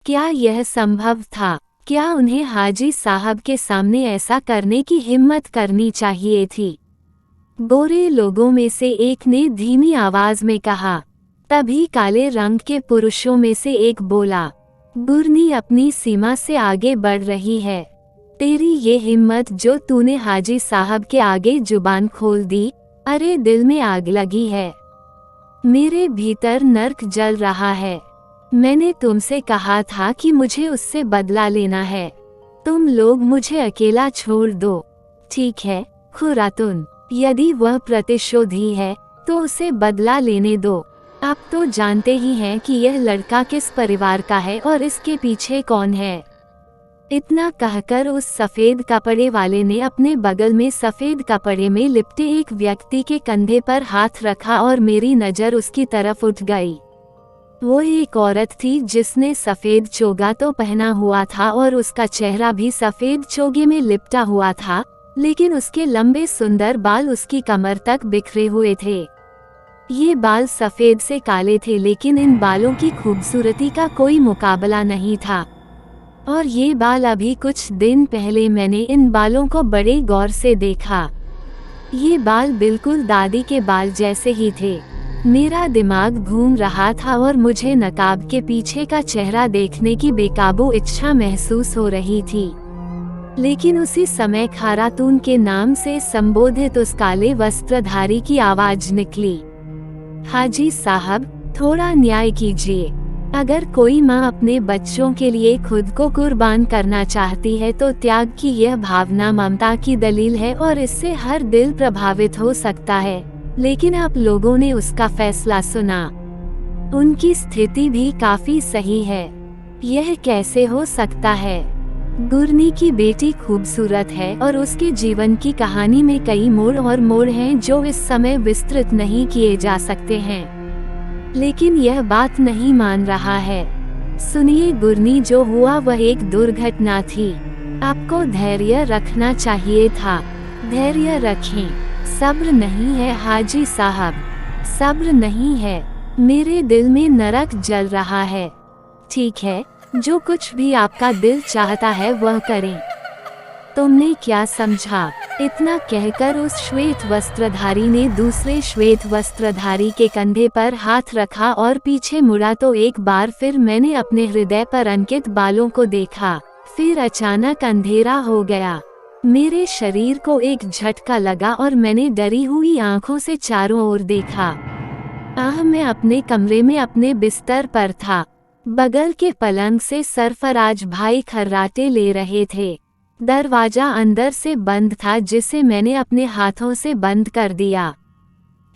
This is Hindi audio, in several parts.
क्या यह संभव था? क्या उन्हें हाजी साहब के सामने ऐसा करने की हिम्मत करनी चाहिए थी? गोरे लोगों में से एक ने धीमी आवाज में कहा। तभी काले रंग के पुरुषों में से एक बोला, गुरनी अपनी सीमा से आगे बढ़ रही है। तेरी ये हिम्मत जो तूने हाजी साहब के आगे जुबान खोल दी, अरे दिल में आग लगी है। मेरे भीतर नर्क जल रहा है। मैंने तुमसे कहा था कि मुझे उससे बदला लेना है। तुम लोग मुझे अकेला छोड़ दो। ठीक है खुरातुन, यदि वह प्रतिशोधी है तो उसे बदला लेने दो। आप तो जानते ही हैं कि यह लड़का किस परिवार का है और इसके पीछे कौन है। इतना कहकर उस सफेद कपड़े वाले ने अपने बगल में सफेद कपड़े में लिपटे एक व्यक्ति के कंधे पर हाथ रखा और मेरी नजर उसकी तरफ उठ गई। वो एक औरत थी जिसने सफेद चोगा तो पहना हुआ था और उसका चेहरा भी सफेद चोगे में लिपटा हुआ था, लेकिन उसके लंबे सुंदर बाल उसकी कमर तक बिखरे हुए थे। ये बाल सफेद से काले थे, लेकिन इन बालों की खूबसूरती का कोई मुकाबला नहीं था। और ये बाल अभी कुछ दिन पहले मैंने इन बालों को बड़े गौर से देखा। ये बाल बिल्कुल दादी के बाल जैसे ही थे। मेरा दिमाग घूम रहा था और मुझे नकाब के पीछे का चेहरा देखने की बेकाबू इच्छा महसूस हो रही थी। लेकिन उसी समय खारातून के नाम से संबोधित उस काले वस्त्रधारी की आवाज निकली, हाजी साहब, थोड़ा न्याय कीजिए। अगर कोई माँ अपने बच्चों के लिए खुद को कुर्बान करना चाहती है तो त्याग की यह भावना ममता की दलील है और इससे हर दिल प्रभावित हो सकता है। लेकिन आप लोगों ने उसका फैसला सुना। उनकी स्थिति भी काफी सही है। यह कैसे हो सकता है? गुरनी की बेटी खूबसूरत है और उसके जीवन की कहानी में कई मोड़ हैं जो इस समय विस्तृत नहीं किए जा सकते हैं। लेकिन यह बात नहीं मान रहा है। सुनिए गुरनी, जो हुआ वह एक दुर्घटना थी। आपको धैर्य रखना चाहिए था। धैर्य रखें। सब्र नहीं है हाजी साहब, सब्र नहीं है। मेरे दिल में नरक जल रहा है। ठीक है, जो कुछ भी आपका दिल चाहता है वह करें। तुमने क्या समझा? इतना कहकर उस श्वेत वस्त्रधारी ने दूसरे श्वेत वस्त्रधारी के कंधे पर हाथ रखा और पीछे मुड़ा तो एक बार फिर मैंने अपने हृदय पर अंकित बालों को देखा। फिर अचानक अंधेरा हो गया। मेरे शरीर को एक झटका लगा और मैंने डरी हुई आंखों से चारों ओर देखा। मैं अपने कमरे में अपने बिस्तर पर था। बगल के पलंग से सरफराज भाई खर्राटे ले रहे थे। दरवाजा अंदर से बंद था, जिसे मैंने अपने हाथों से बंद कर दिया।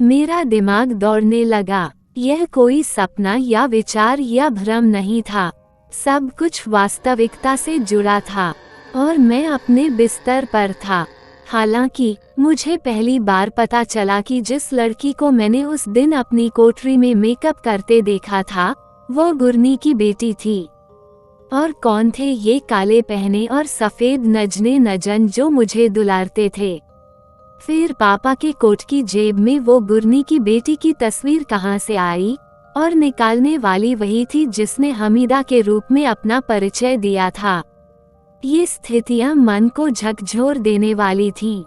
मेरा दिमाग दौड़ने लगा। यह कोई सपना या विचार या भ्रम नहीं था। सब कुछ वास्तविकता से जुड़ा था और मैं अपने बिस्तर पर था। हालांकि मुझे पहली बार पता चला कि जिस लड़की को मैंने उस दिन अपनी कोठरी में मेकअप करते देखा था वो गुरनी की बेटी थी। और कौन थे ये काले पहने और सफेद नजने नजन जो मुझे दुलारते थे? फिर पापा के कोट की जेब में वो गुरनी की बेटी की तस्वीर कहाँ से आई? और निकालने वाली वही थी जिसने हमीदा के रूप में अपना परिचय दिया था। ये स्थितियां मन को झकझोर देने वाली थीं।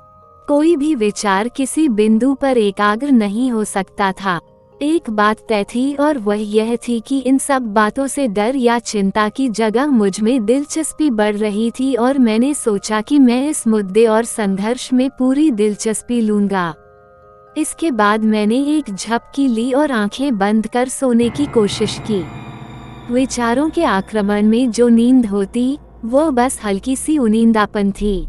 कोई भी विचार किसी बिंदु पर एकाग्र नहीं हो सकता था। एक बात तय थी और वह यह थी कि इन सब बातों से डर या चिंता की जगह मुझ में दिलचस्पी बढ़ रही थी और मैंने सोचा कि मैं इस मुद्दे और संघर्ष में पूरी दिलचस्पी लूंगा। इसके बाद मैंने एक झपकी ली और आंखें बंद कर सोने की कोशिश की। विचारों के आक्रमण में जो नींद होती वो बस हल्की सी उनींदापन थी।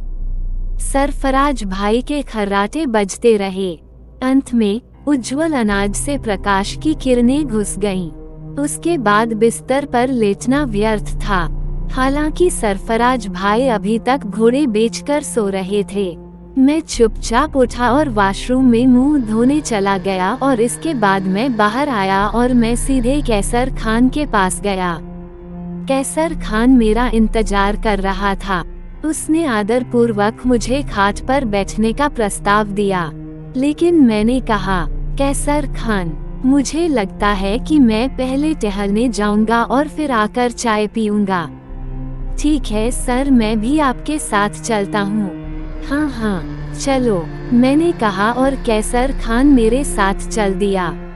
सरफराज भाई के खर्राटे बजते रहे। अंत में उज्ज्वल अनाज से प्रकाश की किरणें घुस गईं। उसके बाद बिस्तर पर लेटना व्यर्थ था। हालांकि सरफराज भाई अभी तक घोड़े बेचकर सो रहे थे। मैं चुपचाप उठा और वॉशरूम में मुंह धोने चला गया और इसके बाद मैं बाहर आया और मैं सीधे कैसर खान के पास गया। कैसर खान मेरा इंतजार कर रहा था। उसने आदरपूर्वक मुझे खाट पर बैठने का प्रस्ताव दिया, लेकिन मैंने कहा, कैसर खान, मुझे लगता है कि मैं पहले टहलने जाऊंगा और फिर आकर चाय पीऊंगा। ठीक है सर, मैं भी आपके साथ चलता हूँ। हाँ हाँ, चलो, मैंने कहा और कैसर खान मेरे साथ चल दिया।